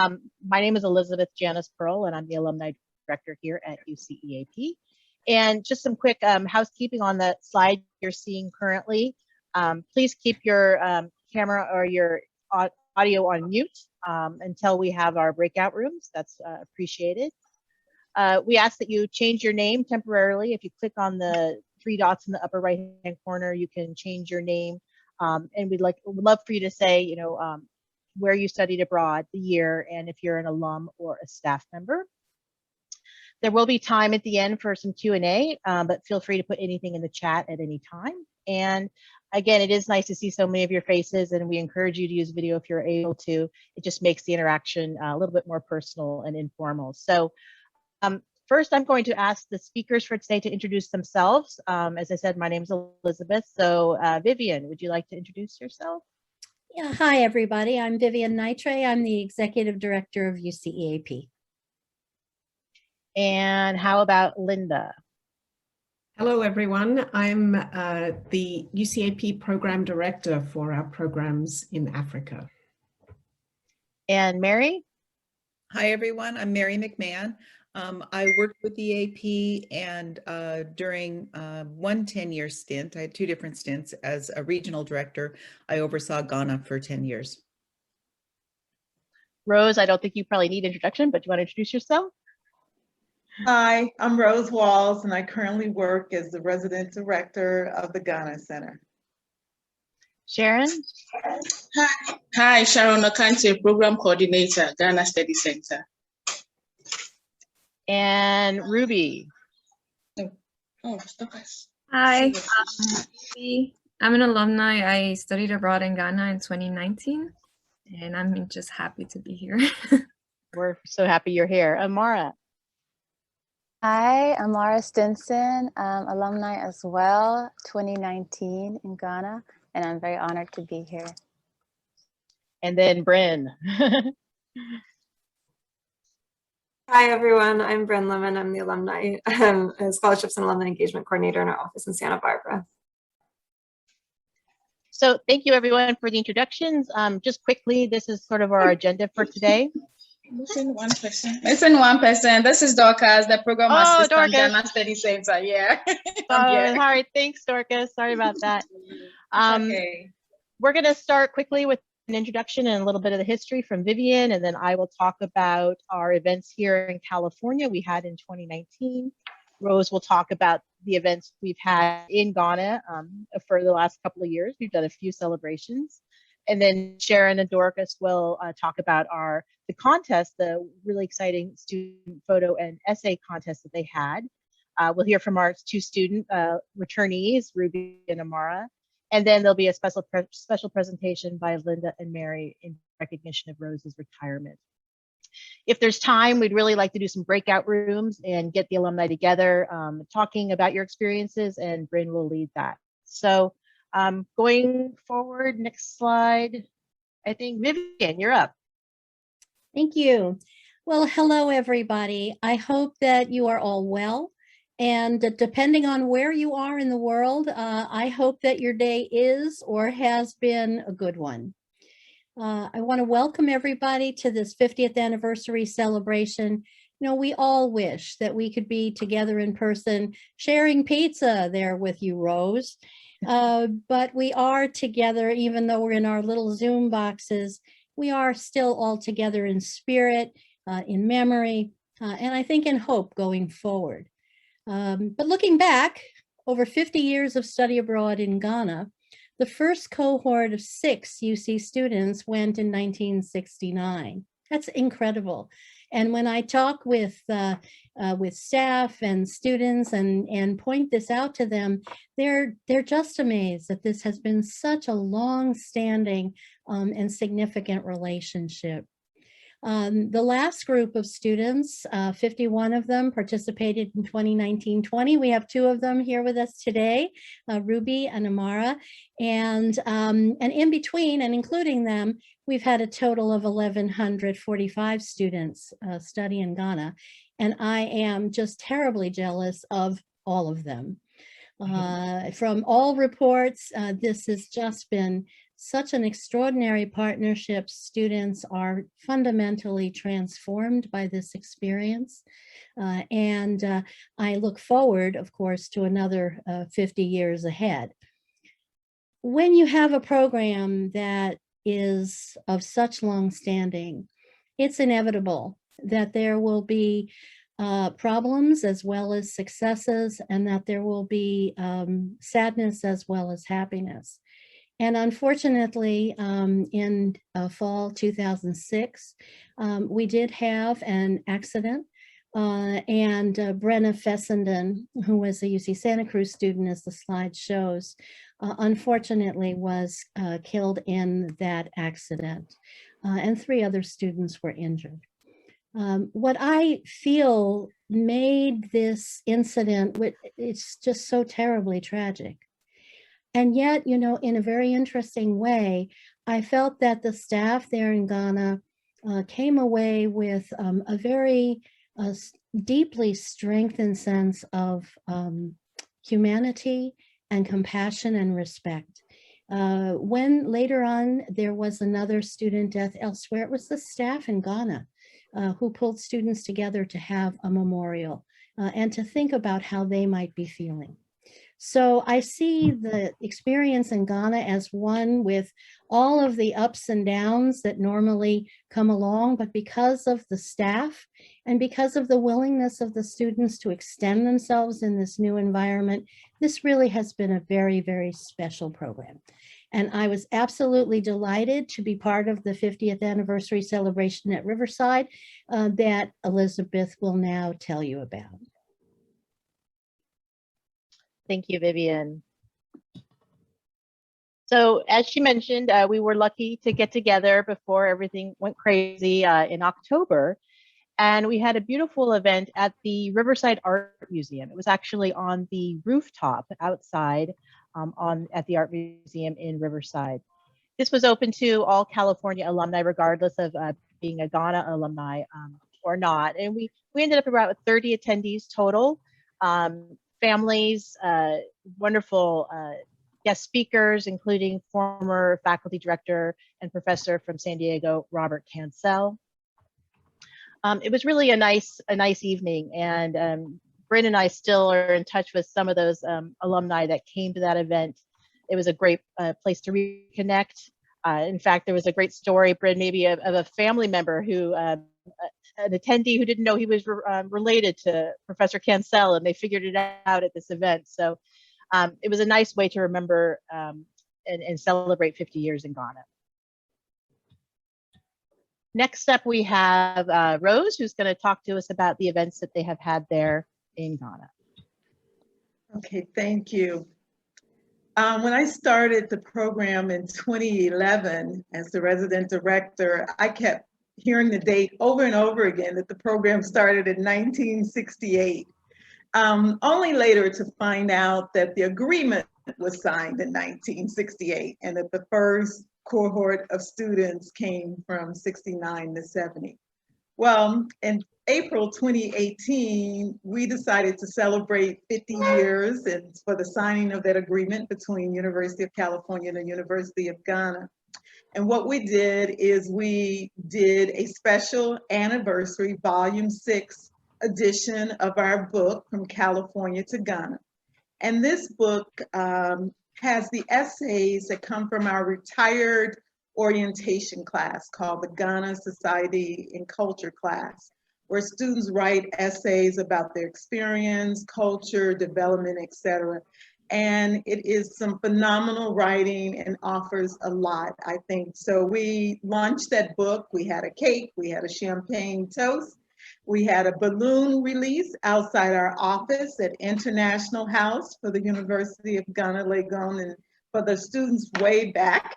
My name is Elizabeth Janice Pearl, and I'm the Alumni Director here at UCEAP. And just some quick housekeeping on the slide you're seeing currently. Please keep your camera or your audio on mute until we have our breakout rooms. That's appreciated. We ask that you change your name temporarily. If you click on the three dots in the upper right-hand corner, you can change your name. And would love for you to say, where you studied abroad, the year, and if you're an alum or a staff member. There will be time at the end for some Q&A, but feel free to put anything in the chat at any time. And again, it is nice to see so many of your faces, and we encourage you to use video if you're able to. It just makes the interaction a little bit more personal and informal. So first, I'm going to ask the speakers for today to introduce themselves. As I said, my name is Elizabeth. So Vivian, would you like to introduce yourself? Yeah, hi everybody. I'm Vivian Nitre. I'm the Executive Director of UCEAP. And how about Linda? Hello everyone. I'm the UCEAP Program Director for our programs in Africa. And Mary? Hi everyone, I'm Mary Mcmahon. I worked with the AP, and during one 10-year stint, I had two different stints as a regional director. I oversaw Ghana for 10 years. Rose, I don't think you probably need introduction, but do you want to introduce yourself? Hi, I'm Rose Walls, and I currently work as the resident director of the Ghana Center. Sharon? Hi, Sharon Okante, Program Coordinator, Ghana Study Center. And Ruby. Hi, I'm an alumni. I studied abroad in Ghana in 2019, and I'm just happy to be here. We're so happy you're here. Amara. Hi, I'm Mara Stinson, alumni as well, 2019 in Ghana, and I'm very honored to be here. And then Bryn. Hi everyone, I'm Bryn Lemon. I'm the alumni scholarships and alumni engagement coordinator in our office in Santa Barbara. So thank you everyone for the introductions. Just quickly, this is sort of our agenda for today. Missing one person. This is Dorcas, the program assistant, Ghana Study Center. Yeah. All right, thanks Dorcas. Sorry about that. Okay. We're going to start quickly with an introduction and a little bit of the history from Vivian, and then I will talk about our events here in California we had in 2019. Rose will talk about the events we've had in Ghana for the last couple of years. We've done a few celebrations. And then Sharon and Dorcas will talk about the contest, the really exciting student photo and essay contest that they had. We'll hear from our two student returnees, Ruby and Amara. And then there'll be a special presentation by Linda and Mary in recognition of Rose's retirement. If there's time, we'd really like to do some breakout rooms and get the alumni together, talking about your experiences, and Bryn will lead that. So going forward, next slide. I think Vivian, you're up. Thank you. Well, hello everybody. I hope that you are all well. And depending on where you are in the world, I hope that your day is or has been a good one. I want to welcome everybody to this 50th anniversary celebration. We all wish that we could be together in person, sharing pizza there with you, Rose. But we are together, even though we're in our little Zoom boxes, we are still all together in spirit, in memory, and I think in hope going forward. But looking back, over 50 years of study abroad in Ghana, the first cohort of 6 UC students went in 1969. That's incredible. And when I talk with staff and students and point this out to them, they're just amazed that this has been such a long-standing and significant relationship. The last group of students, 51 of them participated in 2019-20. We have 2 of them here with us today, Ruby and Amara. And in between and including them, we've had a total of 1,145 students study in Ghana. And I am just terribly jealous of all of them. From all reports, this has just been such an extraordinary partnership. Students are fundamentally transformed by this experience. And I look forward, of course, to another 50 years ahead. When you have a program that is of such long standing, it's inevitable that there will be problems as well as successes, and that there will be sadness as well as happiness. And unfortunately, in fall 2006, we did have an accident, and Brenna Fessenden, who was a UC Santa Cruz student, as the slide shows, unfortunately was killed in that accident, and 3 other students were injured. What I feel made this incident, it's just so terribly tragic. And yet, you know, in a very interesting way, I felt that the staff there in Ghana came away with a very deeply strengthened sense of humanity and compassion and respect. When later on there was another student death elsewhere, it was the staff in Ghana who pulled students together to have a memorial and to think about how they might be feeling. So I see the experience in Ghana as one with all of the ups and downs that normally come along, but because of the staff and because of the willingness of the students to extend themselves in this new environment, this really has been a very, very special program. And I was absolutely delighted to be part of the 50th anniversary celebration at Riverside that Elizabeth will now tell you about. Thank you, Vivian. So as she mentioned, we were lucky to get together before everything went crazy in October. And we had a beautiful event at the Riverside Art Museum. It was actually on the rooftop outside at the Art Museum in Riverside. This was open to all California alumni, regardless of being a Ghana alumni or not. And we ended up about 30 attendees total. Families, wonderful guest speakers, including former faculty director and professor from San Diego, Robert Cancel. It was really a nice evening, and Bryn and I still are in touch with some of those alumni that came to that event. It was a great place to reconnect. In fact, there was a great story, Bryn, maybe of a family member who, an attendee who didn't know he was related to Professor Cancel, and they figured it out at this event. So it was a nice way to remember and celebrate 50 years in Ghana. Next up, we have Rose, who's going to talk to us about the events that they have had there in Ghana. Okay, thank you. When I started the program in 2011 as the resident director, I kept hearing the date over and over again that the program started in 1968. Only later to find out that the agreement was signed in 1968 and that the first cohort of students came from 69 to 70. Well, in April 2018, we decided to celebrate 50 years and for the signing of that agreement between University of California and the University of Ghana. And what we did is we did a special anniversary volume 6 edition of our book, From California to Ghana. And this book has the essays that come from our retired orientation class called the Ghana Society and Culture class, where students write essays about their experience, culture, development, etc. And it is some phenomenal writing and offers a lot, I think. So we launched that book. We had a cake, we had a champagne toast, we had a balloon release outside our office at International House for the University of Ghana, Legon. And for the students way back,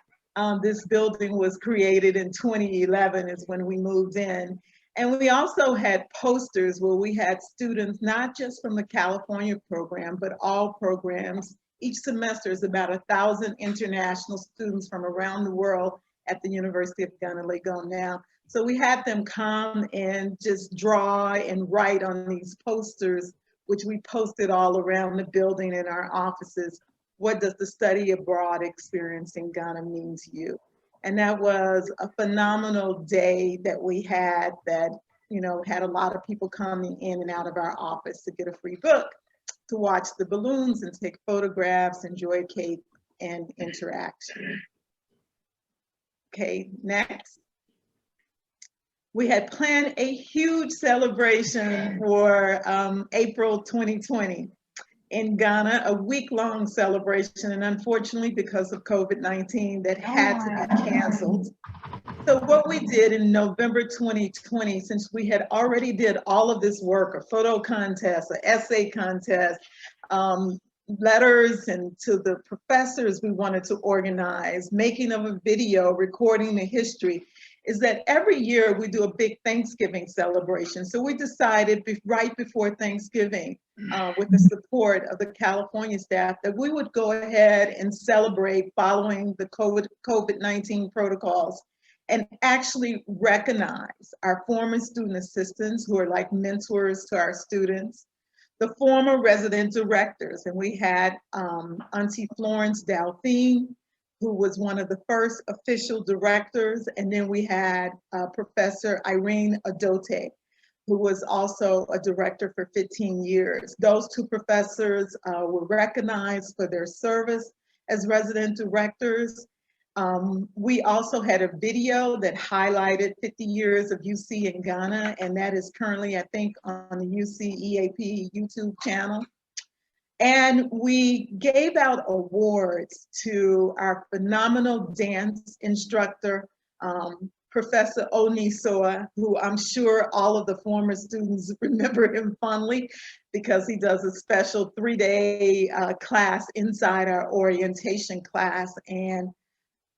this building was created in 2011 is when we moved in. And we also had posters where we had students, not just from the California program, but all programs. Each semester is about 1,000 international students from around the world at the University of Ghana, Legon now. So we had them come and just draw and write on these posters, which we posted all around the building in our offices. what does the study abroad experience in Ghana mean to you? And that was a phenomenal day that we had that, you know, had a lot of people coming in and out of our office to get a free book, to watch the balloons and take photographs, enjoy cake and interaction. Okay, next. We had planned a huge celebration for April 2020 in Ghana, a week-long celebration, and unfortunately, because of COVID-19, that had to be canceled. So what we did in November 2020, since we had already did all of this work, a photo contest, an essay contest, letters and to the professors we wanted to organize, making of a video, recording the history, is that every year we do a big Thanksgiving celebration. So we decided right before Thanksgiving, with the support of the California staff, that we would go ahead and celebrate following the COVID-19 protocols and actually recognize our former student assistants who are like mentors to our students, the former resident directors, and we had Auntie Florence Delphine, who was one of the first official directors, and then we had Professor Irene Adote, who was also a director for 15 years. Those two professors were recognized for their service as resident directors. We also had a video that highlighted 50 years of UC in Ghana, and that is currently, I think, on the UCEAP YouTube channel. And we gave out awards to our phenomenal dance instructor, Professor Onisoa, who I'm sure all of the former students remember him fondly because he does a special 3-day class inside our orientation class and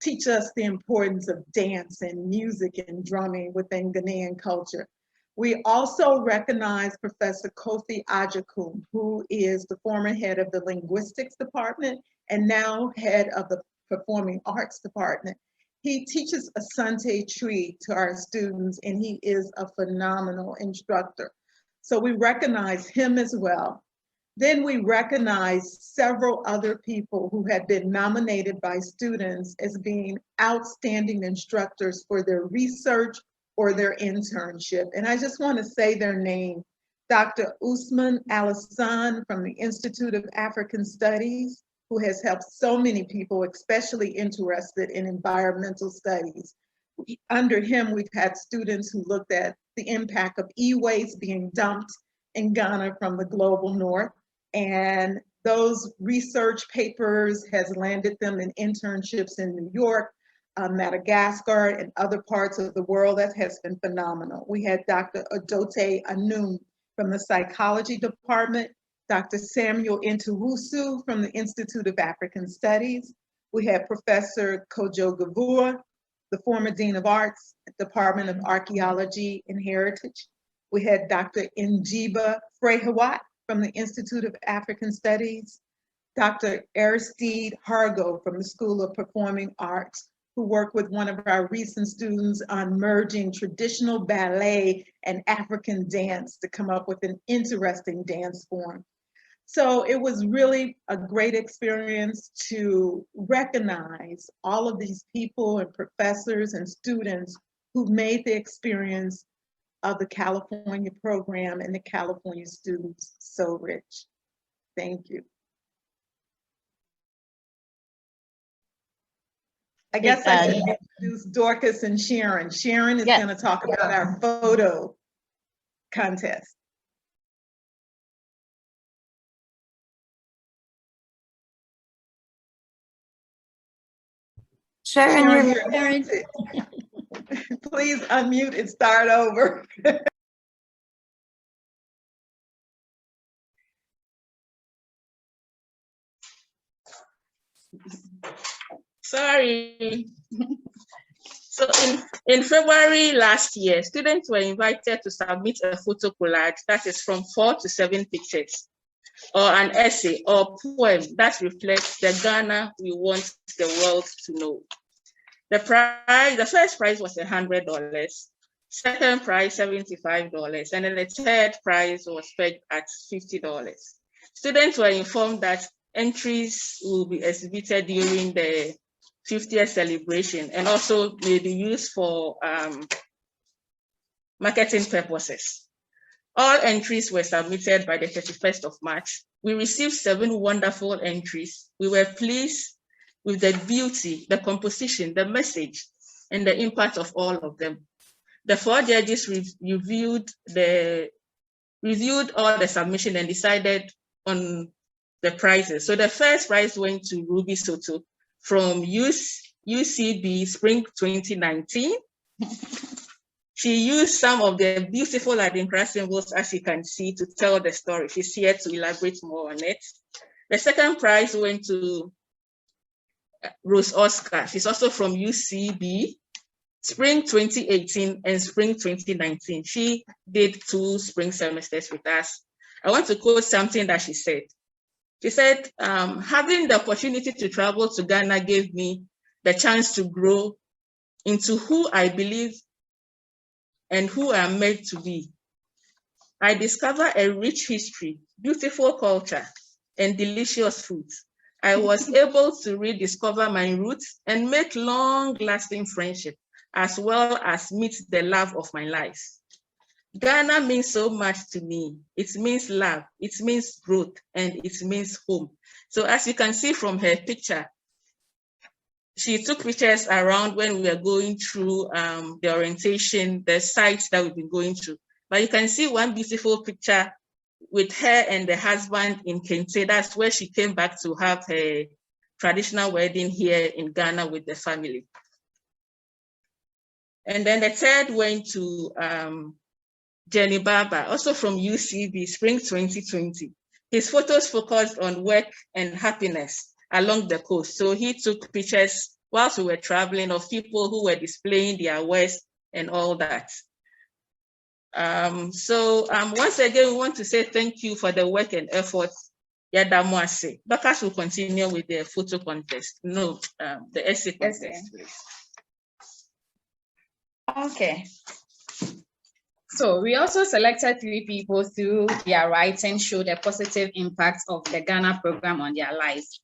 teach us the importance of dance and music and drumming within Ghanaian culture. We also recognize Professor Kofi Ajakum, who is the former head of the linguistics department and now head of the performing arts department. He teaches Asante Tree to our students, and he is a phenomenal instructor. So we recognize him as well. Then we recognize several other people who had been nominated by students as being outstanding instructors for their research or their internship. And I just want to say their name. Dr. Usman Alassane from the Institute of African Studies, who has helped so many people, especially interested in environmental studies. Under him, we've had students who looked at the impact of e-waste being dumped in Ghana from the global north. And those research papers has landed them in internships in New York, Madagascar, and other parts of the world. That has been phenomenal. We had Dr. Adote Anum from the psychology department, Dr. Samuel Intuhusu from the Institute of African Studies. We had Professor Kojo Gavua, the former Dean of Arts, Department of Archaeology and Heritage. We had Dr. Njiba Frehawat from the Institute of African Studies, Dr. Aristide Hargo from the School of Performing Arts, who worked with one of our recent students on merging traditional ballet and African dance to come up with an interesting dance form. So it was really a great experience to recognize all of these people and professors and students who made the experience of the California program and the California students so rich. Thank you. I guess I should introduce Dorcas and Sharon. Sharon is going to talk about our photo contest. Sharon, Sharon, please unmute and start over. Sorry. So in February last year, students were invited to submit a photo collage that is from 4 to 7 pictures, or an essay or poem that reflects the Ghana we want the world to know. The first prize was $100, second prize $75, and then the third prize was pegged at $50. Students were informed that entries will be exhibited during the 50th celebration and also may be used for marketing purposes. All entries were submitted by the 31st of March. We received 7 wonderful entries. We were pleased with the beauty, the composition, the message, and the impact of all of them. The 4 judges reviewed all the submission and decided on the prizes. So the first prize went to Ruby Soto from UCB Spring 2019. She used some of the beautiful Adinkra symbols, as you can see, to tell the story. She's here to elaborate more on it. The second prize went to Rose Oscar. She's also from UCB, Spring 2018 and Spring 2019. She did 2 spring semesters with us. I want to quote something that she said. She said, having the opportunity to travel to Ghana gave me the chance to grow into who I believe and who I am meant to be. I discovered a rich history, beautiful culture, and delicious food. I was able to rediscover my roots and make long-lasting friendship, as well as meet the love of my life. Ghana means so much to me. It means love, it means growth, and it means home. So as you can see from her picture, she took pictures around when we were going through the orientation, the sites that we've been going through. But you can see one beautiful picture with her and the husband in Kente. That's where she came back to have her traditional wedding here in Ghana with the family. And then the third went to Jenny Baba, also from UCB, Spring 2020. His photos focused on work and happiness along the coast. So he took pictures whilst we were traveling of people who were displaying their wares and all that. Once again, we want to say thank you for the work and effort. Yadamuase. Bakas will continue with the photo contest. No, the essay contest, please. Okay. So we also selected 3 people through their writing showed a positive impact of the Ghana program on their lives.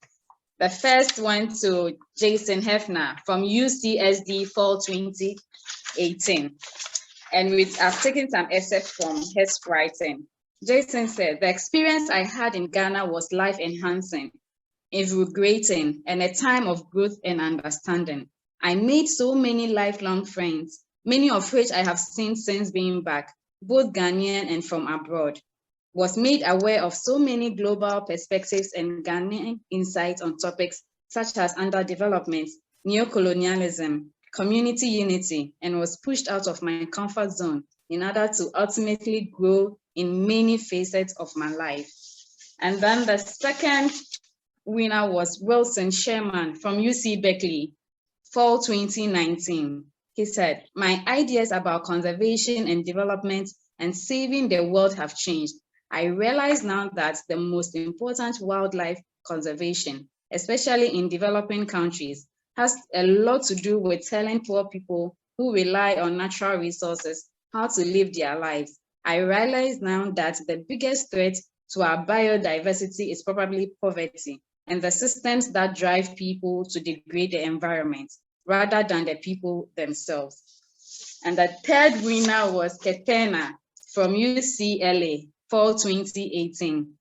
The first went to Jason Hefner from UCSD Fall 2018. And I've taken some excerpts from his writing. Jason said, the experience I had in Ghana was life-enhancing, invigorating, and a time of growth and understanding. I made so many lifelong friends, many of which I have seen since being back, both Ghanaian and from abroad. Was made aware of so many global perspectives and Ghanaian insights on topics such as underdevelopment, neocolonialism, community unity, and was pushed out of my comfort zone in order to ultimately grow in many facets of my life. And then the second winner was Wilson Sherman from UC Berkeley, Fall 2019. He said, my ideas about conservation and development and saving the world have changed. I realize now that the most important wildlife conservation, especially in developing countries, has a lot to do with telling poor people who rely on natural resources how to live their lives. I realize now that the biggest threat to our biodiversity is probably poverty and the systems that drive people to degrade the environment rather than the people themselves. And the third winner was Ketena from UCLA, Fall 2018.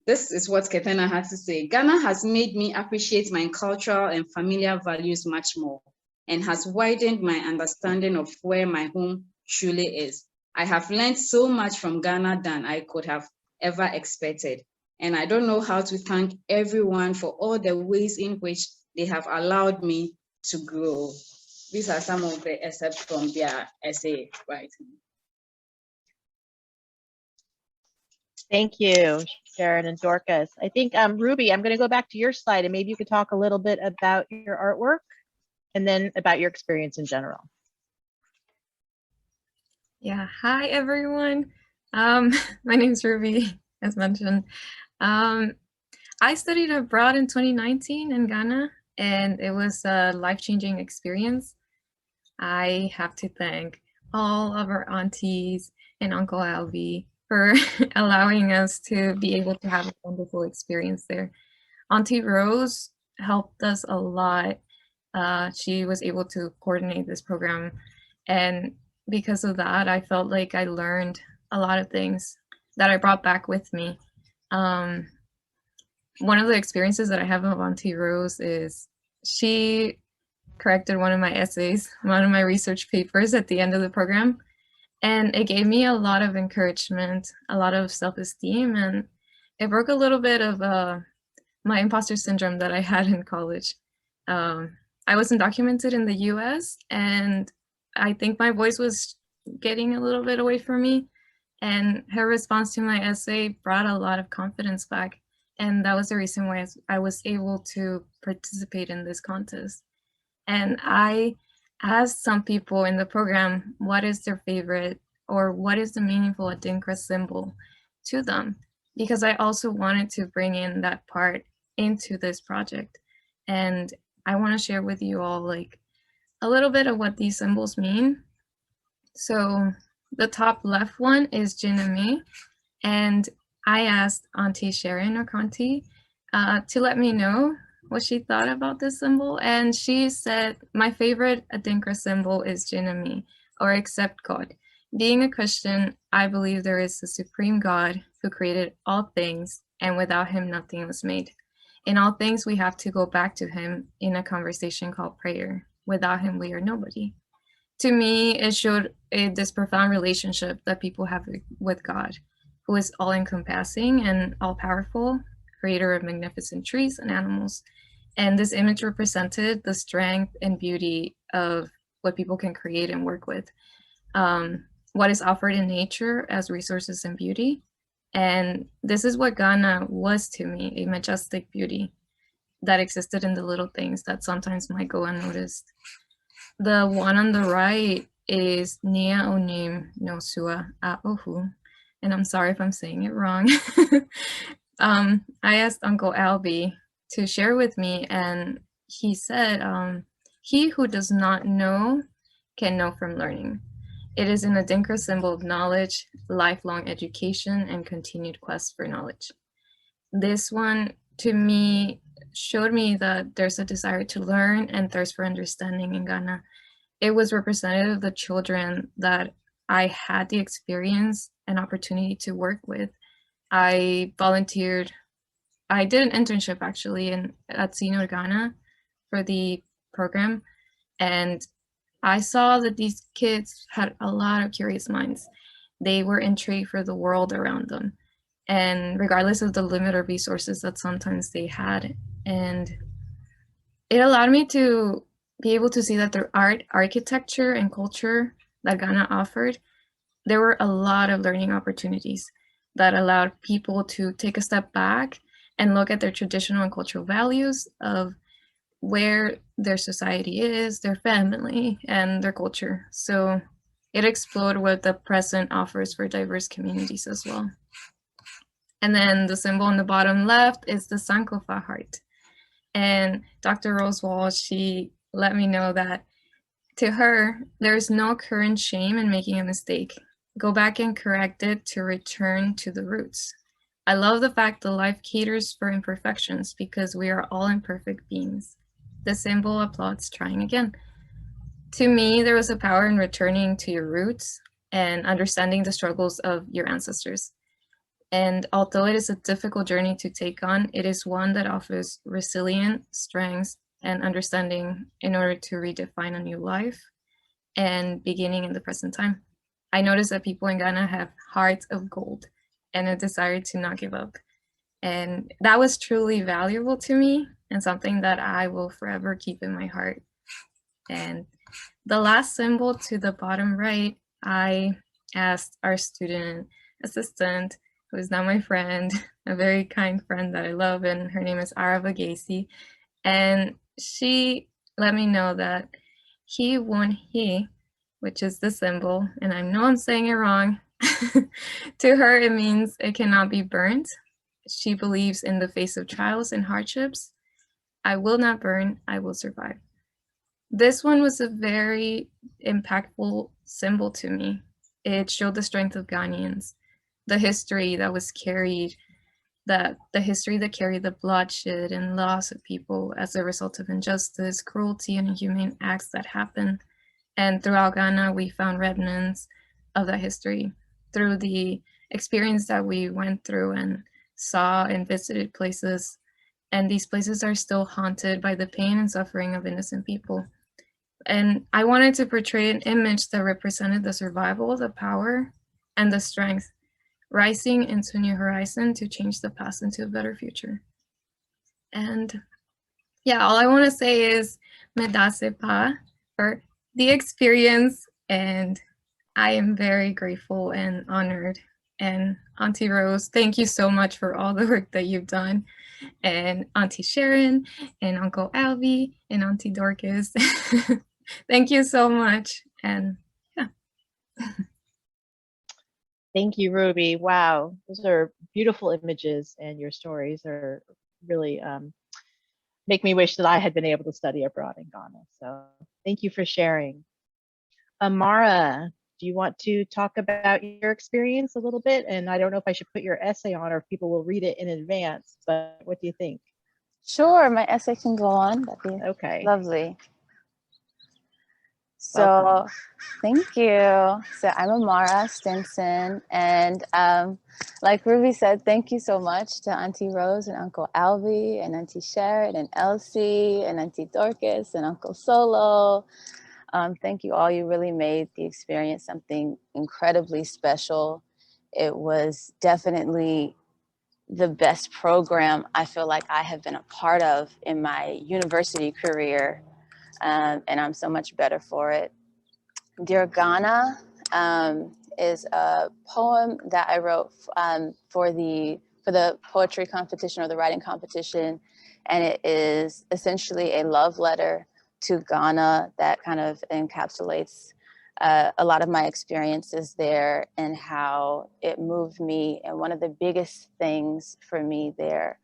This is what Ketena had to say. Ghana has made me appreciate my cultural and familiar values much more and has widened my understanding of where my home truly is. I have learned so much from Ghana than I could have ever expected. And I don't know how to thank everyone for all the ways in which they have allowed me to grow. These are some of the excerpts from their essay writing. Thank you, Sharon and Dorcas. I think, Ruby, I'm going to go back to your slide and maybe you could talk a little bit about your artwork and then about your experience in general. Yeah, hi everyone. My name is Ruby, as mentioned. I studied abroad in 2019 in Ghana, and it was a life-changing experience. I have to thank all of our aunties and Uncle Alvy for allowing us to be able to have a wonderful experience there. Auntie Rose helped us a lot. She was able to coordinate this program, and because of that, I felt like I learned a lot of things that I brought back with me. One of the experiences that I have of Auntie Rose is she corrected one of my essays, one of my research papers at the end of the program. And it gave me a lot of encouragement, a lot of self-esteem, and it broke a little bit of my imposter syndrome that I had in college. I was undocumented in the US, and I think my voice was getting a little bit away from me. And her response to my essay brought a lot of confidence back. And that was the reason why I was able to participate in this contest. And I asked some people in the program, what is their favorite or what is the meaningful Adinkra symbol to them? Because I also wanted to bring in that part into this project. And I want to share with you all like a little bit of what these symbols mean. So the top left one is Jiname, and I asked Auntie Sharon or Kanti to let me know what she thought about this symbol, and she said, my favorite Adinkra symbol is Jiname, or accept God. Being a Christian, I believe there is a supreme God who created all things, and without him nothing was made. In all things, we have to go back to him in a conversation called prayer. Without him, we are nobody. To me, it showed this profound relationship that people have with God, who is all-encompassing and all-powerful, creator of magnificent trees and animals. And this image represented the strength and beauty of what people can create and work with. What is offered in nature as resources and beauty. And this is what Ghana was to me, a majestic beauty that existed in the little things that sometimes might go unnoticed. The one on the right is Nia Onim no Sua a Ohu. And I'm sorry if I'm saying it wrong. I asked Uncle Albie to share with me, and he said, he who does not know can know from learning. It is an Adinkra symbol of knowledge, lifelong education, and continued quest for knowledge. This one, to me, showed me that there's a desire to learn and thirst for understanding in Ghana. It was representative of the children that I had the experience and opportunity to work with. I volunteered. I did an internship actually at Senior Ghana for the program, and I saw that these kids had a lot of curious minds. They were intrigued for the world around them, and regardless of the limited resources that sometimes they had. And it allowed me to be able to see that the art, architecture, and culture that Ghana offered, there were a lot of learning opportunities that allowed people to take a step back and look at their traditional and cultural values of where their society is, their family, and their culture. So it explored what the present offers for diverse communities as well. And then the symbol on the bottom left is the Sankofa heart. And Dr. Rose Walsh, she let me know that to her, there's no current shame in making a mistake. Go back and correct it to return to the roots. I love the fact that life caters for imperfections because we are all imperfect beings. The symbol applauds trying again. To me, there was a power in returning to your roots and understanding the struggles of your ancestors. And although it is a difficult journey to take on, it is one that offers resilience, strength, and understanding in order to redefine a new life and beginning in the present time. I noticed that people in Ghana have hearts of gold and a desire to not give up. And that was truly valuable to me and something that I will forever keep in my heart. And the last symbol to the bottom right, I asked our student assistant, who is now my friend, a very kind friend that I love, and her name is Arava Gacy. And she let me know that he won he, which is the symbol, and I know I'm saying it wrong. To her, it means it cannot be burnt. She believes in the face of trials and hardships. I will not burn, I will survive. This one was a very impactful symbol to me. It showed the strength of Ghanaians, the history that was carried that the history that carried the bloodshed and loss of people as a result of injustice, cruelty, and inhumane acts that happened. And throughout Ghana, we found remnants of that history through the experience that we went through and saw and visited places. And these places are still haunted by the pain and suffering of innocent people. And I wanted to portray an image that represented the survival, the power, and the strength, rising into a new horizon to change the past into a better future. And yeah, all I want to say is medase pa for the experience, and I am very grateful and honored. And Auntie Rose, thank you so much for all the work that you've done. And Auntie Sharon, and Uncle Albie, and Auntie Dorcas. Thank you so much. And yeah. Thank you, Ruby. Wow, those are beautiful images, and your stories are really make me wish that I had been able to study abroad in Ghana. So thank you for sharing. Amara, do you want to talk about your experience a little bit? And I don't know if I should put your essay on or if people will read it in advance, but what do you think? Sure, my essay can go on. That'd be Okay. lovely. So Welcome. thank you. So I'm Amara Stinson, and like Ruby said, thank you so much to Auntie Rose and Uncle Albie and Auntie Sharon and Elsie and Auntie Dorcas and Uncle Solo. Thank you all. You really made the experience something incredibly special. It was definitely the best program I feel like I have been a part of in my university career. And I'm so much better for it. Dear Ghana is a poem that I wrote for the poetry competition or the writing competition. And it is essentially a love letter to Ghana that kind of encapsulates a lot of my experiences there and how it moved me. And one of the biggest things for me there,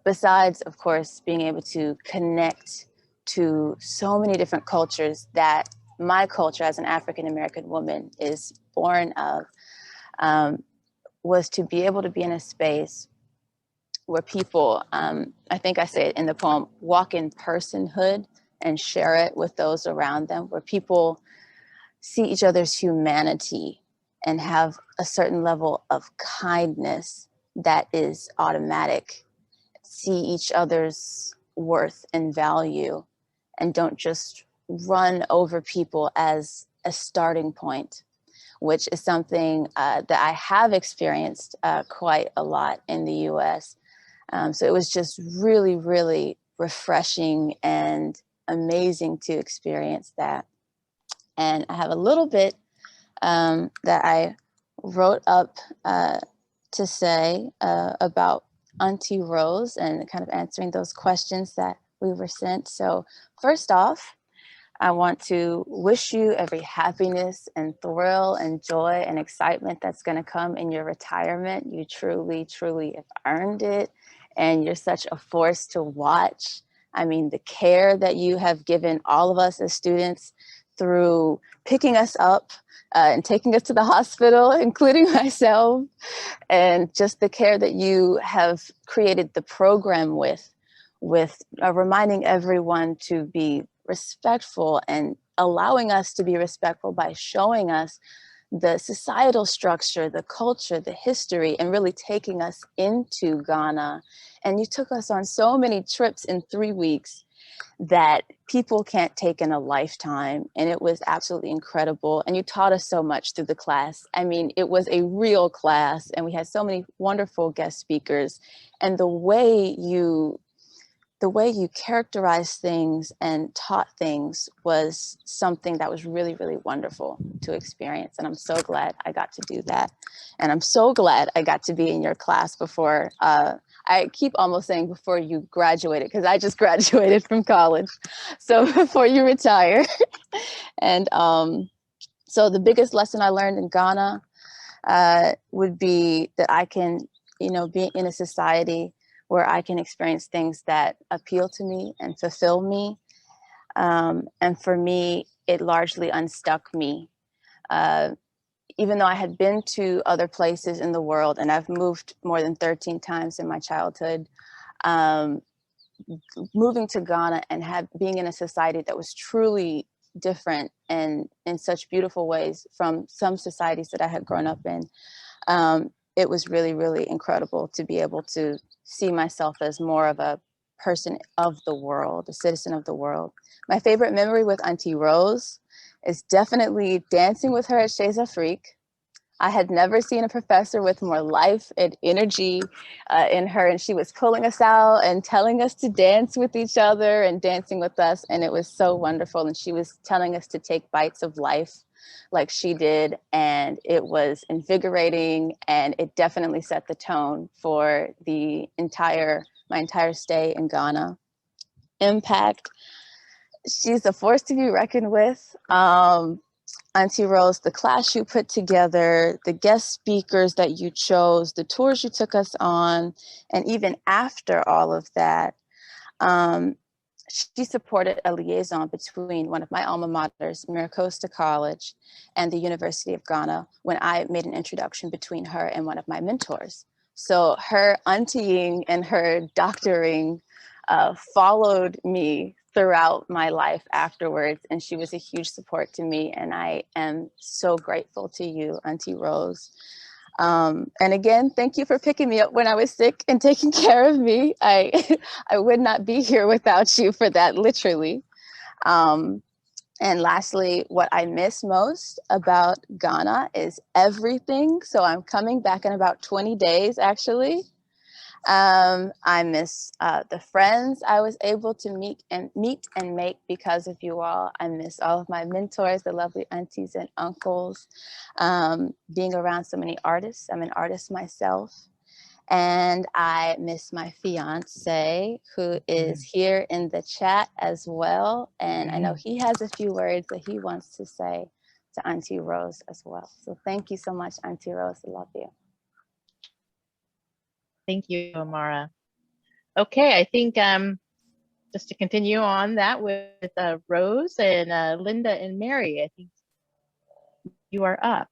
besides, of course, being able to connect to so many different cultures that my culture as an African-American woman is born of, was to be able to be in a space where people, I think I say it in the poem, walk in personhood and share it with those around them, where people see each other's humanity and have a certain level of kindness that is automatic, see each other's worth and value, and don't just run over people as a starting point, which is something that I have experienced quite a lot in the US. So it was just really, really refreshing and amazing to experience that. And I have a little bit that I wrote up to say about Auntie Rose and kind of answering those questions that we were sent. So first off, I want to wish you every happiness and thrill and joy and excitement that's going to come in your retirement. You truly, truly have earned it. And you're such a force to watch. I mean, the care that you have given all of us as students through picking us up and taking us to the hospital, including myself, and just the care that you have created the program with reminding everyone to be respectful and allowing us to be respectful by showing us the societal structure, the culture, the history, and really taking us into Ghana. And you took us on so many trips in 3 weeks that people can't take in a lifetime. And it was absolutely incredible. And you taught us so much through the class. I mean, it was a real class and we had so many wonderful guest speakers. And the way you characterized things and taught things was something that was really, really wonderful to experience. And I'm so glad I got to do that. And I'm so glad I got to be in your class before, I keep almost saying before you graduated, because I just graduated from college. So before you retire. And so the biggest lesson I learned in Ghana would be that I can, be in a society where I can experience things that appeal to me and fulfill me. And for me, it largely unstuck me. even though I had been to other places in the world, and I've moved more than 13 times in my childhood, moving to Ghana and being in a society that was truly different and in such beautiful ways from some societies that I had grown up in, it was really, really incredible to be able to see myself as more of a person of the world, a citizen of the world. My favorite memory with Auntie Rose is definitely dancing with her at Chez Afrique. I had never seen a professor with more life and energy in her, and she was pulling us out and telling us to dance with each other and dancing with us, and it was so wonderful. And she was telling us to take bites of life like she did, and it was invigorating, and it definitely set the tone for my entire stay in Ghana. Impact. She's a force to be reckoned with. Auntie Rose, the class you put together, the guest speakers that you chose, the tours you took us on, and even after all of that, she supported a liaison between one of my alma maters, Miracosta College, and the University of Ghana when I made an introduction between her and one of my mentors. So her auntieing and her doctoring followed me throughout my life afterwards, and she was a huge support to me, and I am so grateful to you, Auntie Rose. And again, thank you for picking me up when I was sick and taking care of me. I would not be here without you for that, literally. And lastly, what I miss most about Ghana is everything. So I'm coming back in about 20 days, actually. I miss the friends I was able to meet and make because of you all. I miss all of my mentors, the lovely aunties and uncles, being around so many artists. I'm an artist myself. And I miss my fiance, who is here in the chat as well. And I know he has a few words that he wants to say to Auntie Rose as well. So thank you so much, Auntie Rose. I love you. Thank you, Amara. Okay, I think just to continue on that with Rose and Linda and Mary, I think you are up.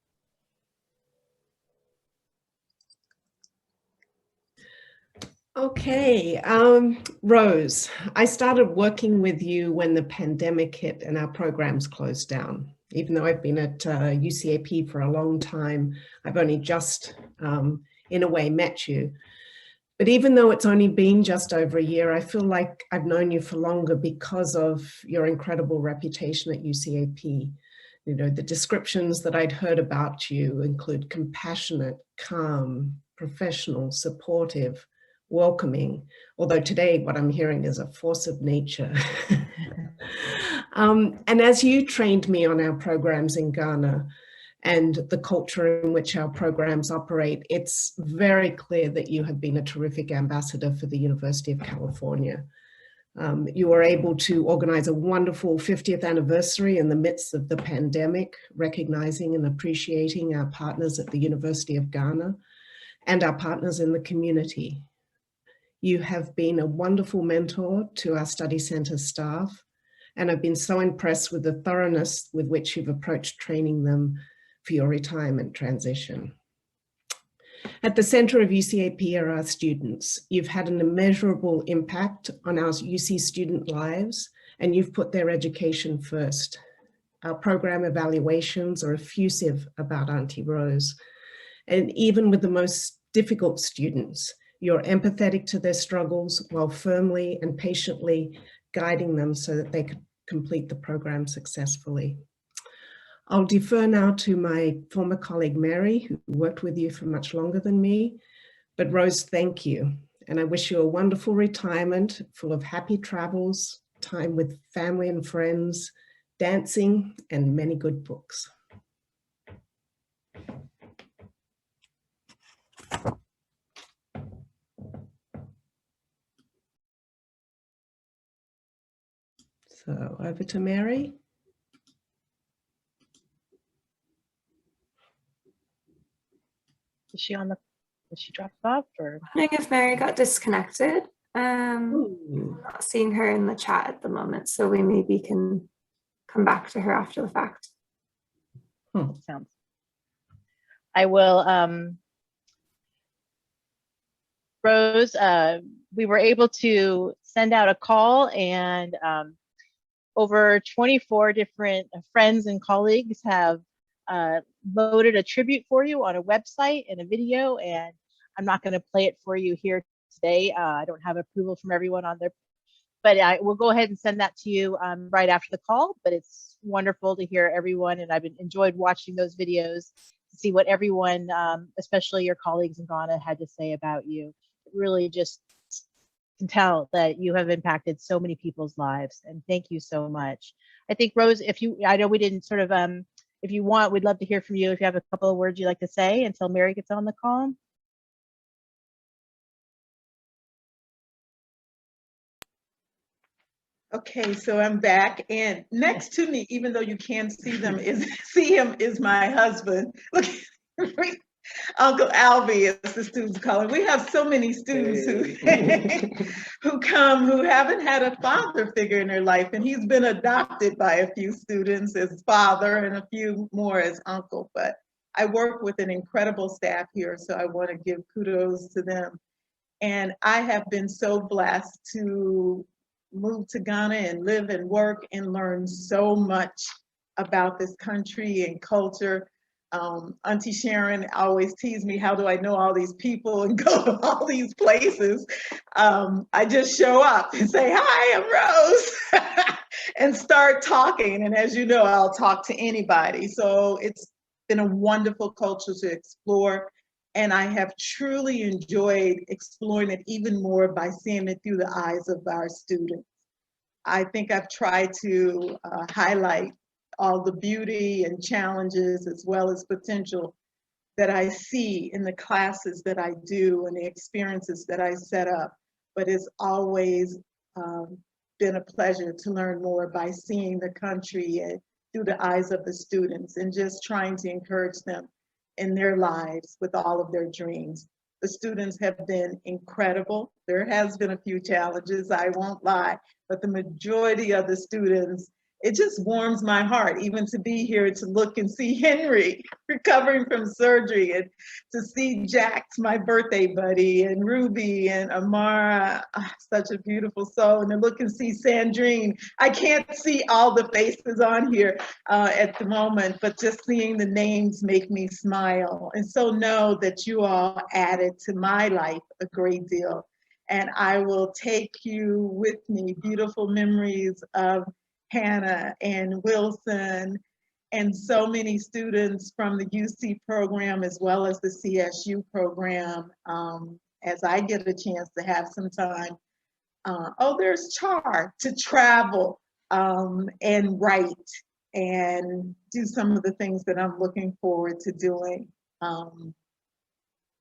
Okay, Rose, I started working with you when the pandemic hit and our programs closed down. Even though I've been at UCEAP for a long time, I've only just, in a way, met you. But even though it's only been just over a year, I feel like I've known you for longer because of your incredible reputation at UCEAP. You know, the descriptions that I'd heard about you include compassionate, calm, professional, supportive, welcoming, although today what I'm hearing is a force of nature. And as you trained me on our programs in Ghana and the culture in which our programs operate, it's very clear that you have been a terrific ambassador for the University of California. You were able to organize a wonderful 50th anniversary in the midst of the pandemic, recognizing and appreciating our partners at the University of Ghana and our partners in the community. You have been a wonderful mentor to our study center staff, and I've been so impressed with the thoroughness with which you've approached training them for your retirement transition. At the center of UCEAP are our students. You've had an immeasurable impact on our UC student lives, and you've put their education first. Our program evaluations are effusive about Auntie Rose, and even with the most difficult students, you're empathetic to their struggles while firmly and patiently guiding them so that they could complete the program successfully. I'll defer now to my former colleague, Mary, who worked with you for much longer than me. But Rose, thank you. And I wish you a wonderful retirement full of happy travels, time with family and friends, dancing, and many good books. So over to Mary. Is she on the, is she dropped off or? Wondering if Mary got disconnected. Not seeing her in the chat at the moment, so we maybe can come back to her after the fact. Sounds. I will, Rose, we were able to send out a call, and over 24 different friends and colleagues have loaded a tribute for you on a website and a video, and I'm not going to play it for you here today. I don't have approval from everyone on there, but I will go ahead and send that to you right after the call. But it's wonderful to hear everyone, and I've enjoyed watching those videos to see what everyone, especially your colleagues in Ghana, had to say about you. It really just can tell that you have impacted so many people's lives, and thank you so much. I think, Rose, I know we didn't sort of, if you want, we'd love to hear from you if you have a couple of words you'd like to say until Mary gets on the call. Okay, so I'm back, and next to me, even though you can't see him, is my husband. Look, Uncle Albie, as the students call him. We have so many students who come who haven't had a father figure in their life, and he's been adopted by a few students as father and a few more as uncle. But I work with an incredible staff here, so I want to give kudos to them. And I have been so blessed to move to Ghana and live and work and learn so much about this country and culture. Auntie Sharon always teased me, how do I know all these people and go to all these places? I just show up and say, hi, I'm Rose, and start talking. And as you know, I'll talk to anybody. So it's been a wonderful culture to explore. And I have truly enjoyed exploring it even more by seeing it through the eyes of our students. I think I've tried to highlight all the beauty and challenges as well as potential that I see in the classes that I do and the experiences that I set up. But it's always been a pleasure to learn more by seeing the country through the eyes of the students and just trying to encourage them in their lives with all of their dreams. The students have been incredible. There has been a few challenges, I won't lie, but the majority of the students, it just warms my heart even to be here to look and see Henry recovering from surgery, and to see Jax, my birthday buddy, and Ruby and Amara, such a beautiful soul, and to look and see Sandrine. I can't see all the faces on here at the moment, but just seeing the names make me smile. And so know that you all added to my life a great deal. And I will take you with me, beautiful memories of Hannah and Wilson and so many students from the UC program as well as the CSU program, as I get a chance to have some time. There's Char, to travel and write and do some of the things that I'm looking forward to doing.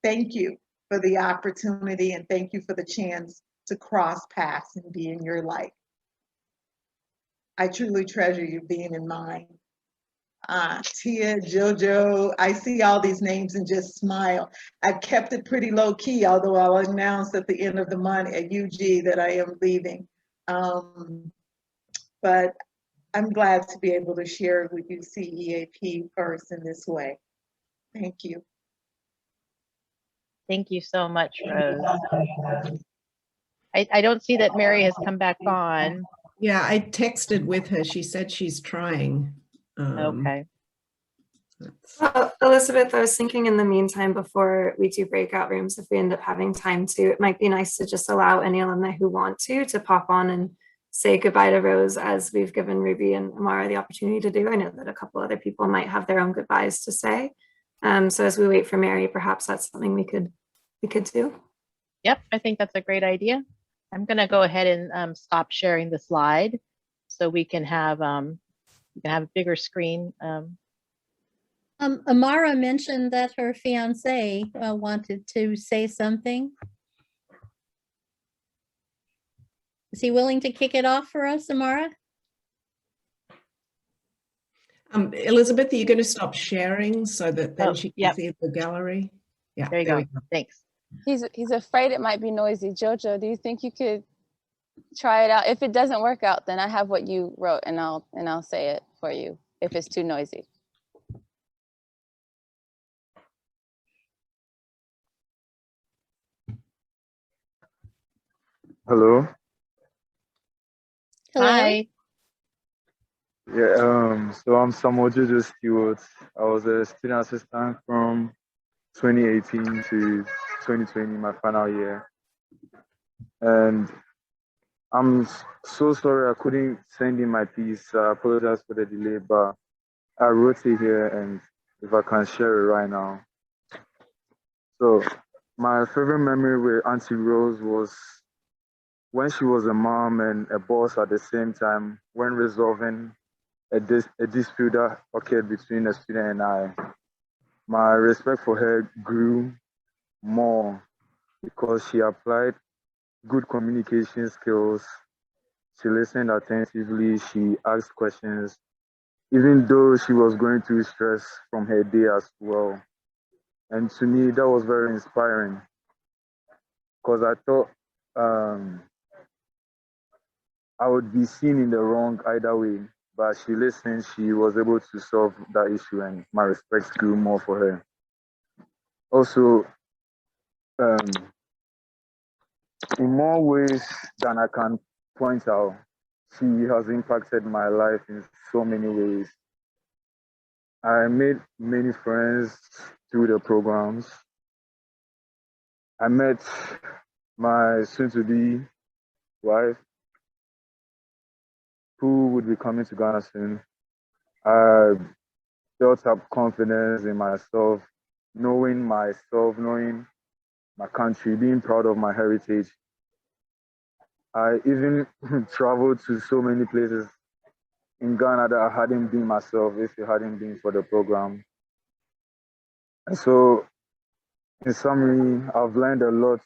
Thank you for the opportunity, and thank you for the chance to cross paths and be in your life. I truly treasure you being in mine. Tia, Jojo, I see all these names and just smile. I've kept it pretty low key, although I'll announce at the end of the month at UG that I am leaving. But I'm glad to be able to share with UCEAP first in this way. Thank you. Thank you so much, Rose. I don't see that Mary has come back on. Yeah, I texted with her. She said she's trying. Okay. Elizabeth, I was thinking in the meantime, before we do breakout rooms, if we end up having time to, it might be nice to just allow any alumni who want to pop on and say goodbye to Rose, as we've given Ruby and Amara the opportunity to do. I know that a couple other people might have their own goodbyes to say. So as we wait for Mary, perhaps that's something we could do. Yep, I think that's a great idea. I'm going to go ahead and stop sharing the slide so we can have a bigger screen. Amara mentioned that her fiance wanted to say something. Is he willing to kick it off for us, Amara? Elizabeth, are you going to stop sharing so that then she can yep. see the gallery? Yeah, there you go. Thanks. He's afraid it might be noisy. Jojo, do you think you could try it out? If it doesn't work out, then I have what you wrote, and I'll say it for you if it's too noisy. Hello. Hello. Hi. Yeah. So I'm Samuel Jojo Stewart. I was a student assistant from 2018 to 2020, my final year, and I'm so sorry I couldn't send in my piece. I apologize for the delay, but I wrote it here, and if I can share it right now. So my favorite memory with Auntie Rose was when she was a mom and a boss at the same time when resolving a dispute that occurred between a student and I. My respect for her grew more because she applied good communication skills. She listened attentively, she asked questions, even though she was going through stress from her day as well. And to me, that was very inspiring because I thought I would be seen in the wrong either way. But she listened, she was able to solve that issue, and my respect grew more for her. Also, in more ways than I can point out, she has impacted my life in so many ways. I made many friends through the programs. I met my soon-to-be wife, who would be coming to Ghana soon. I built up confidence in myself, knowing my country, being proud of my heritage. I even traveled to so many places in Ghana that I hadn't been myself if it hadn't been for the program. And so, in summary, I've learned a lot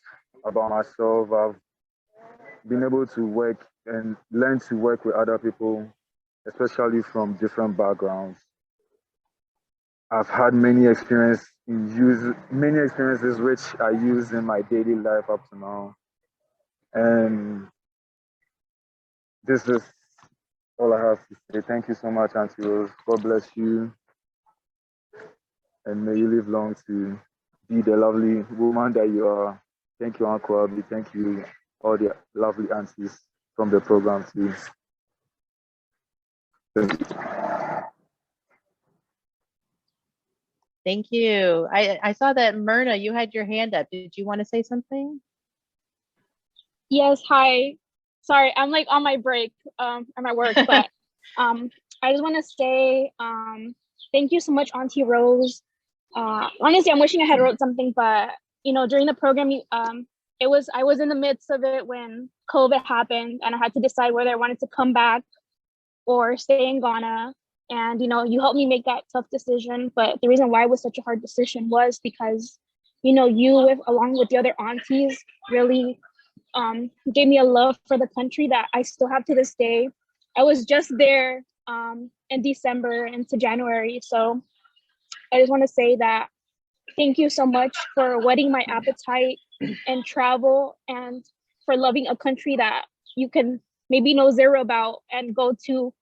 about myself. I've been able to work and learn to work with other people, especially from different backgrounds. I've had many experiences which I use in my daily life up to now. And this is all I have to say. Thank you so much, Auntie Rose. God bless you. And may you live long to be the lovely woman that you are. Thank you, Uncle Abby. Thank you, all the lovely aunties from the program too. Thank you. Thank you. I saw that Myrna, you had your hand up. Did you want to say something? Yes, hi. Sorry, I'm like on my break at my work, but I just want to say thank you so much, Auntie Rose. Honestly, I'm wishing I had wrote something, but you know, during the program, I was in the midst of it when COVID happened, and I had to decide whether I wanted to come back or stay in Ghana. And you know, you helped me make that tough decision. But the reason why it was such a hard decision was because, you know, along with the other aunties really gave me a love for the country that I still have to this day. I was just there in December into January. So I just want to say that thank you so much for whetting my appetite and travel, and for loving a country that you can maybe know zero about and go to,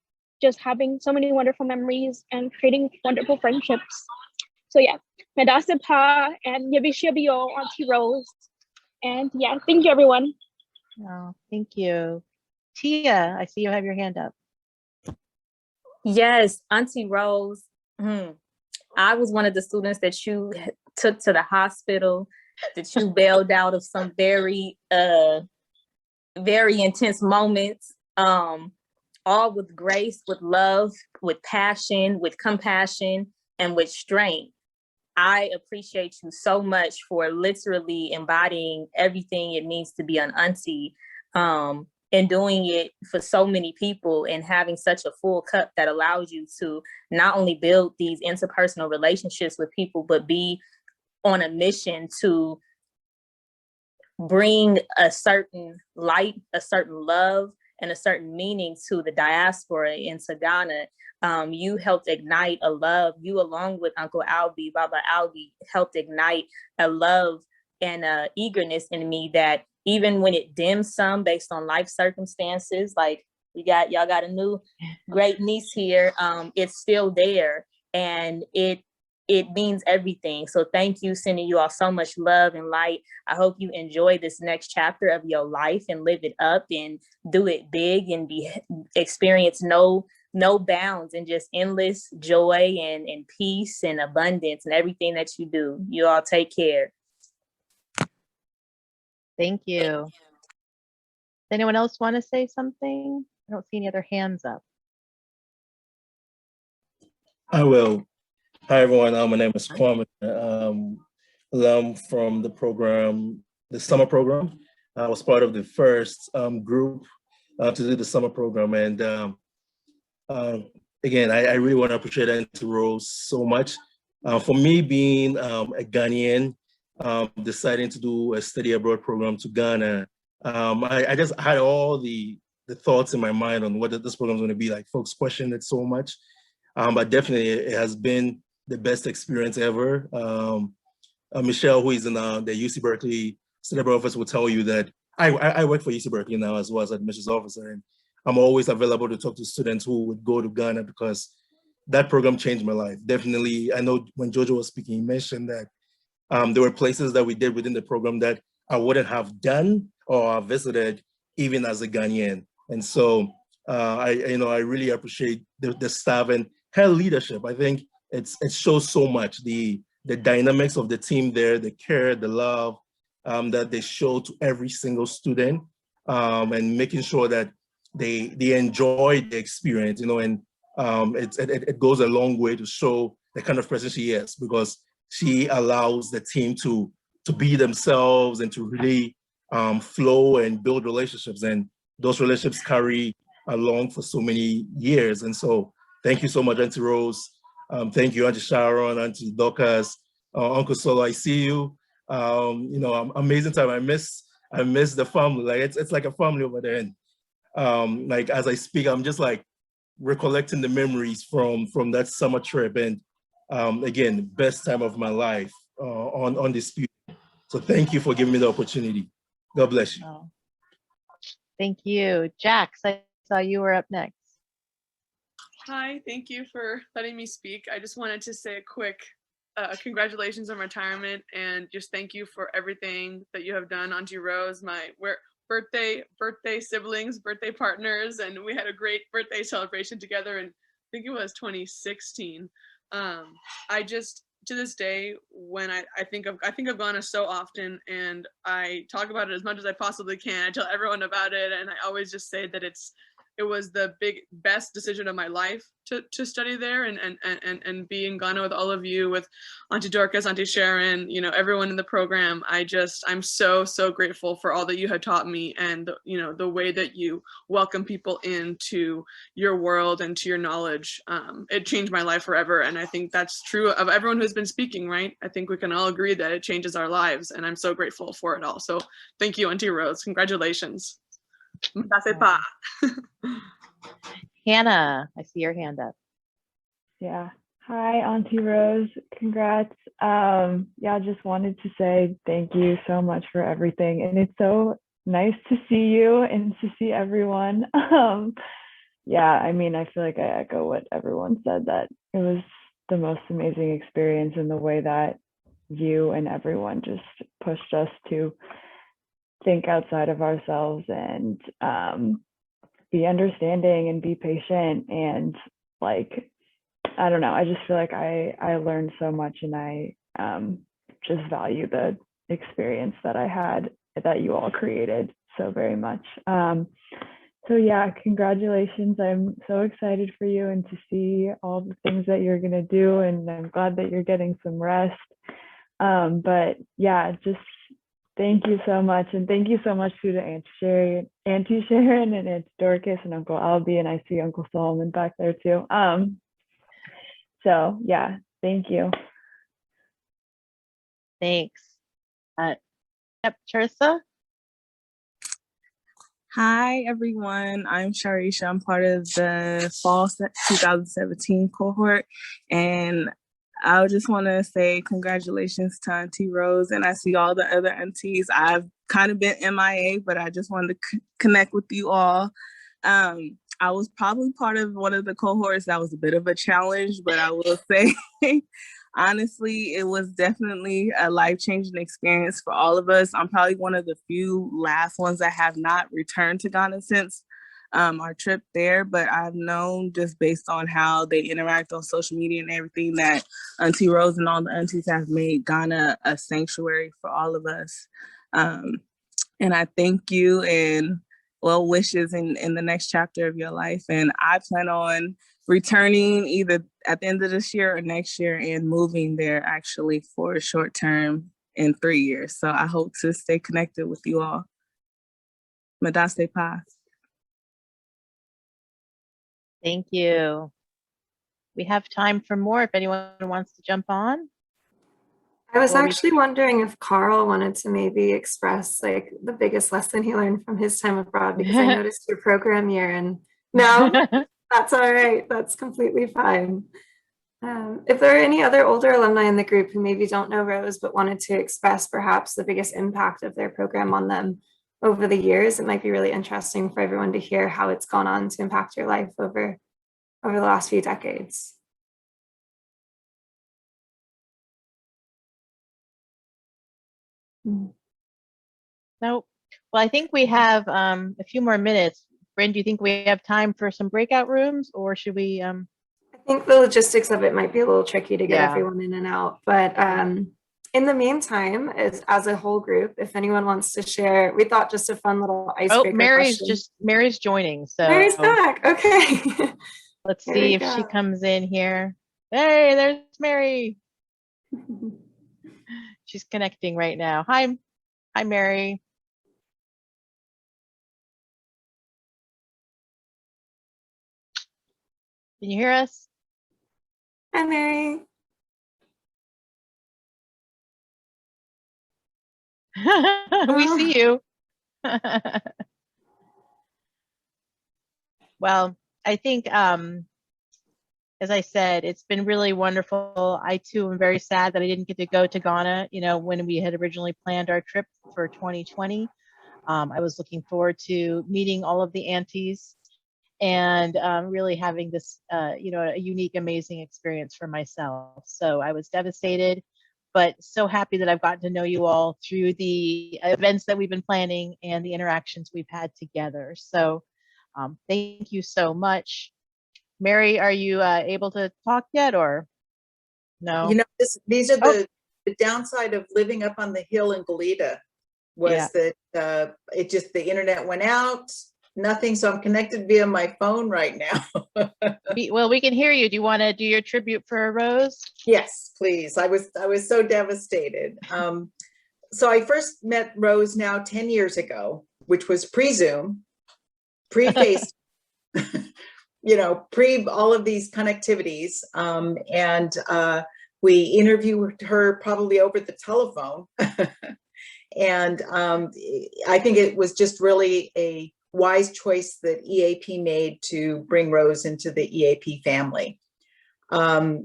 just having so many wonderful memories and creating wonderful friendships. So yeah, Medasa Pa and Yabishabio, Auntie Rose. And yeah, thank you everyone. Oh, thank you. Tia, I see you have your hand up. Yes, Auntie Rose. I was one of the students that you took to the hospital, that you bailed out of some very, very intense moments, all with grace, with love, with passion, with compassion, and with strength. I appreciate you so much for literally embodying everything it means to be an auntie, and doing it for so many people, and having such a full cup that allows you to not only build these interpersonal relationships with people, but be on a mission to bring a certain light, a certain love, and a certain meaning to the diaspora into Ghana. You helped ignite a love. You, along with Uncle Albie, Baba Albie, helped ignite a love and a eagerness in me that even when it dims some based on life circumstances, like y'all got a new great niece here, it's still there. And it it means everything. So thank you, sending you all so much love and light. I hope you enjoy this next chapter of your life and live it up and do it big and experience no bounds and just endless joy and peace and abundance and everything that you do. You all take care. Thank you. Does anyone else want to say something? I don't see any other hands up. I will. Hi, everyone. My name is Kwame. Alum from the program, the summer program. I was part of the first group to do the summer program. And again, I really want to appreciate Auntie Rose so much. For me being a Ghanaian, deciding to do a study abroad program to Ghana, I just had all the thoughts in my mind on what this program is going to be like. Folks questioned it so much, but definitely it has been the best experience ever. Michelle, who is in the UC Berkeley Study Abroad office, will tell you that I work for UC Berkeley now as well as admissions officer, and I'm always available to talk to students who would go to Ghana because that program changed my life. Definitely, I know when Jojo was speaking, he mentioned that there were places that we did within the program that I wouldn't have done or visited even as a Ghanaian. And so I really appreciate the staff and her leadership. I think it shows so much the dynamics of the team there, the care, the love that they show to every single student, and making sure that they enjoy the experience, and it goes a long way to show the kind of person she is, because she allows the team to be themselves and to really flow and build relationships, and those relationships carry along for so many years. And so thank you so much, Auntie Rose. Thank you, Auntie Sharon, Auntie Dorcas, Uncle Solo, I see you. Amazing time. I miss the family. Like it's like a family over there. And like as I speak, I'm just like recollecting the memories from that summer trip. And again, best time of my life on this field. So thank you for giving me the opportunity. God bless you. Oh. Thank you. Jax, I saw you were up next. Hi, thank you for letting me speak. I just wanted to say a quick congratulations on retirement, and just thank you for everything that you have done. Auntie Rose, my birthday siblings, birthday partners, and we had a great birthday celebration together, and I think it was 2016. I just, to this day, when I think of Ghana so often, and I talk about it as much as I possibly can. I tell everyone about it, and I always just say that it was the best decision of my life to study there and be in Ghana with all of you, with Auntie Dorcas, Auntie Sharon, everyone in the program. I'm so grateful for all that you have taught me, and the way that you welcome people into your world and to your knowledge. It changed my life forever, and I think that's true of everyone who's been speaking, right? I think we can all agree that it changes our lives, and I'm so grateful for it all. So thank you, Auntie Rose. Congratulations. Hannah, I see your hand up. Yeah. Hi, Auntie Rose. Congrats. I just wanted to say thank you so much for everything. And it's so nice to see you and to see everyone. I feel like I echo what everyone said, that it was the most amazing experience in the way that you and everyone just pushed us to think outside of ourselves and be understanding and be patient, and I don't know, I just feel like I learned so much, and I just value the experience that I had, that you all created so very much. So yeah, congratulations. I'm so excited for you and to see all the things that you're gonna do, and I'm glad that you're getting some rest. But yeah, just thank you so much, and thank you so much to the Auntie Sharon and Auntie Dorcas and Uncle Albie, and I see Uncle Solomon back there too. So yeah, thank you. Thanks. Teresa. Hi everyone, I'm Sharisha. I'm part of the fall 2017 cohort, and I just want to say congratulations to Auntie Rose, and I see all the other aunties. I've kind of been MIA, but I just wanted to connect with you all. I was probably part of one of the cohorts that was a bit of a challenge, but I will say honestly, it was definitely a life-changing experience for all of us. I'm probably one of the few last ones that have not returned to Ghana since our trip there, but I've known just based on how they interact on social media and everything that Auntie Rose and all the aunties have made Ghana a sanctuary for all of us. And I thank you and well wishes in the next chapter of your life. And I plan on returning either at the end of this year or next year and moving there actually for a short term in 3 years. So I hope to stay connected with you all. Madaste Paz. Thank you. We have time for more if anyone wants to jump on. I was actually wondering if Carl wanted to maybe express like the biggest lesson he learned from his time abroad, because I noticed your program year and no, that's all right. That's completely fine. If there are any other older alumni in the group who maybe don't know Rose, but wanted to express perhaps the biggest impact of their program on them over the years, it might be really interesting for everyone to hear how it's gone on to impact your life over the last few decades. Nope. Well, I think we have a few more minutes. Bryn, do you think we have time for some breakout rooms, or should we? I think the logistics of it might be a little tricky to get everyone in and out, but in the meantime, as a whole group, if anyone wants to share, we thought just a fun little icebreaker question. Mary's joining. So Mary's back. Okay. Let's see if she comes in here. Hey, there's Mary. She's connecting right now. Hi, Mary. Can you hear us? Hi, Mary. We see you. Well, I think, as I said, it's been really wonderful. I too am very sad that I didn't get to go to Ghana, when we had originally planned our trip for 2020. I was looking forward to meeting all of the aunties and really having this, a unique, amazing experience for myself. So I was devastated, but so happy that I've gotten to know you all through the events that we've been planning and the interactions we've had together. So thank you so much. Mary, are you able to talk yet or no? These are the downside of living up on the hill in Goleta was that the internet went out, nothing. So I'm connected via my phone right now. Well, we can hear you. Do you want to do your tribute for Rose? Yes, please. I was so devastated. So I first met Rose now 10 years ago, which was pre-Zoom, pre-Face, pre all of these connectivities. And we interviewed her probably over the telephone. And I think it was just really a wise choice that EAP made to bring Rose into the EAP family.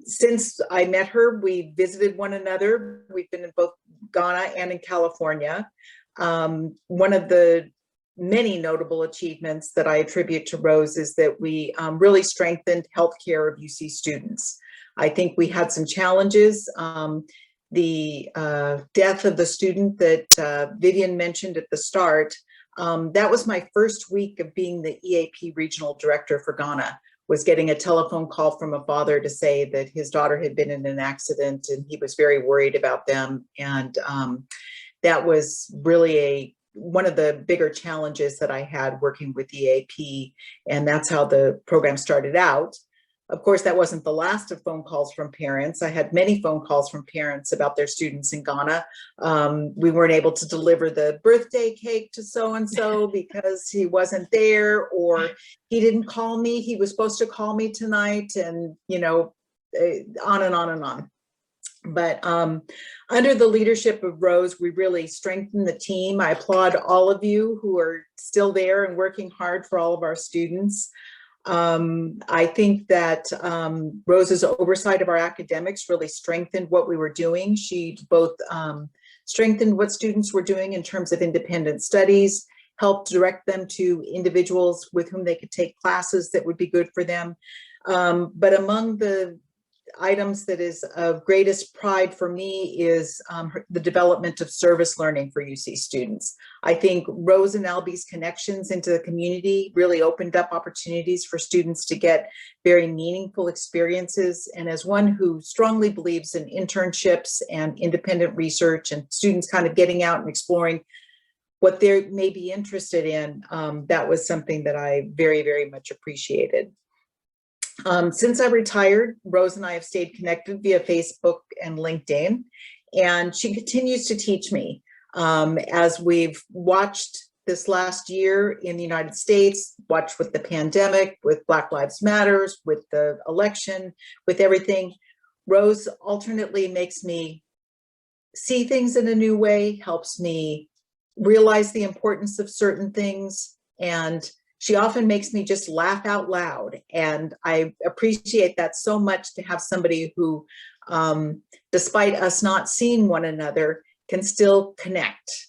Since I met her, we visited one another. We've been in both Ghana and in California. One of the many notable achievements that I attribute to Rose is that we really strengthened healthcare of UC students. I think we had some challenges. The death of the student that Vivian mentioned at the start, that was my first week of being the EAP regional director for Ghana, was getting a telephone call from a father to say that his daughter had been in an accident and he was very worried about them. And that was really one of the bigger challenges that I had working with EAP. And that's how the program started out. Of course, that wasn't the last of phone calls from parents. I had many phone calls from parents about their students in Ghana. We weren't able to deliver the birthday cake to so-and-so because he wasn't there, or he didn't call me. He was supposed to call me tonight, and on and on and on. But under the leadership of Rose, we really strengthened the team. I applaud all of you who are still there and working hard for all of our students. I think that Rose's oversight of our academics really strengthened what we were doing. She both strengthened what students were doing in terms of independent studies, helped direct them to individuals with whom they could take classes that would be good for them. But among the items that is of greatest pride for me is the development of service learning for UC students. I think Rose and Albie's connections into the community really opened up opportunities for students to get very meaningful experiences. And as one who strongly believes in internships and independent research and students kind of getting out and exploring what they may be interested in, that was something that I very, very much appreciated. Since I retired, Rose and I have stayed connected via Facebook and LinkedIn, and she continues to teach me. As we've watched this last year in the United States, watched with the pandemic, with Black Lives Matters, with the election, with everything, Rose alternately makes me see things in a new way, helps me realize the importance of certain things, and she often makes me just laugh out loud. And I appreciate that so much, to have somebody who, despite us not seeing one another, can still connect.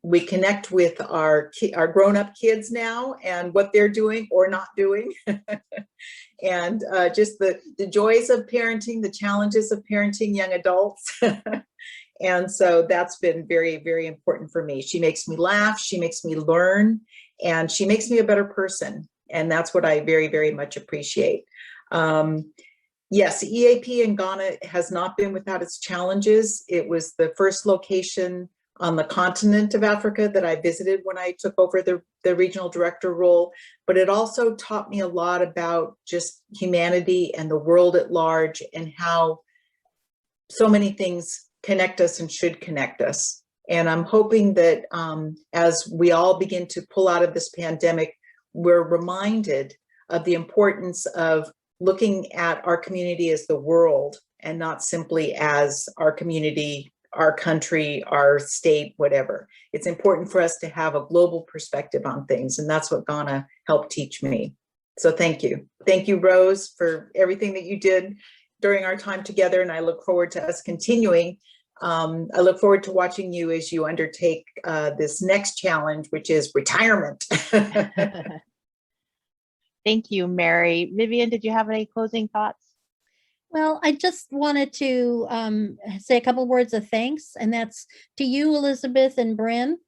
We connect with our grown-up kids now and what they're doing or not doing. And just the joys of parenting, the challenges of parenting young adults. And so that's been very, very important for me. She makes me laugh, she makes me learn, and she makes me a better person. And that's what I very, very much appreciate. Yes, EAP in Ghana has not been without its challenges. It was the first location on the continent of Africa that I visited when I took over the regional director role, but it also taught me a lot about just humanity and the world at large, and how so many things connect us and should connect us. And I'm hoping that as we all begin to pull out of this pandemic, we're reminded of the importance of looking at our community as the world, and not simply as our community, our country, our state, whatever. It's important for us to have a global perspective on things, and that's what Ghana helped teach me. So thank you. Thank you, Rose, for everything that you did during our time together, and I look forward to us continuing. I look forward to watching you as you undertake this next challenge, which is retirement. Thank you, Mary. Vivian, did you have any closing thoughts? Well, I just wanted to say a couple words of thanks, and that's to you, Elizabeth and Bryn,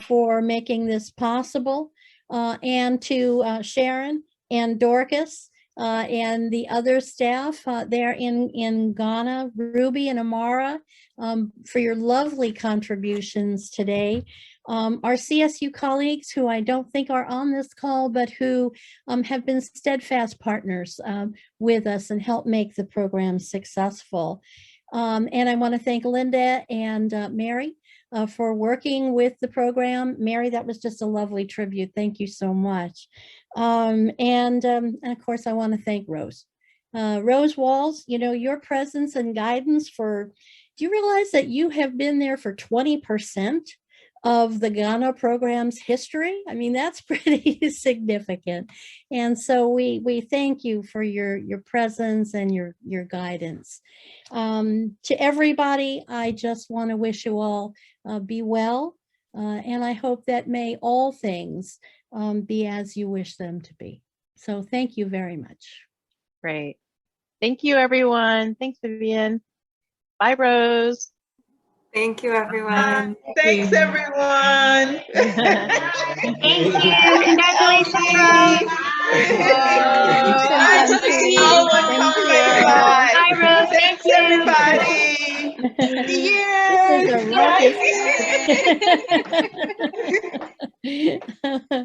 for making this possible, and to Sharon and Dorcas and the other staff there in Ghana, Ruby and Amara, for your lovely contributions today. Our CSU colleagues, who I don't think are on this call, but who have been steadfast partners with us and help make the program successful. And I want to thank Linda and Mary for working with the program. Mary, that was just a lovely tribute. Thank you so much. And of course, I want to thank Rose. Rose Walls, you know, your presence and guidance do you realize that you have been there for 20% of the Ghana program's history? I mean, that's pretty significant. And so we thank you for your presence and your guidance. To everybody, I just want to wish you all be well. And I hope that may all things be as you wish them to be. So thank you very much. Great. Thank you, everyone. Thanks, Vivian. Bye, Rose. Thank you, everyone. Thanks, everyone. Thank you. Congratulations, Rose. Nice to see you. Bye, Rose. Thank you. Everybody.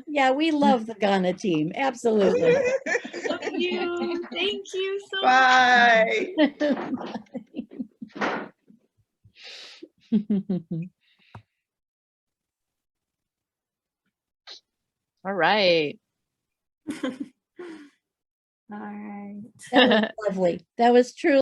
Yeah, we love the Ghana team. Absolutely. Love you. Thank you so Bye. All right. All right. That was lovely. That was truly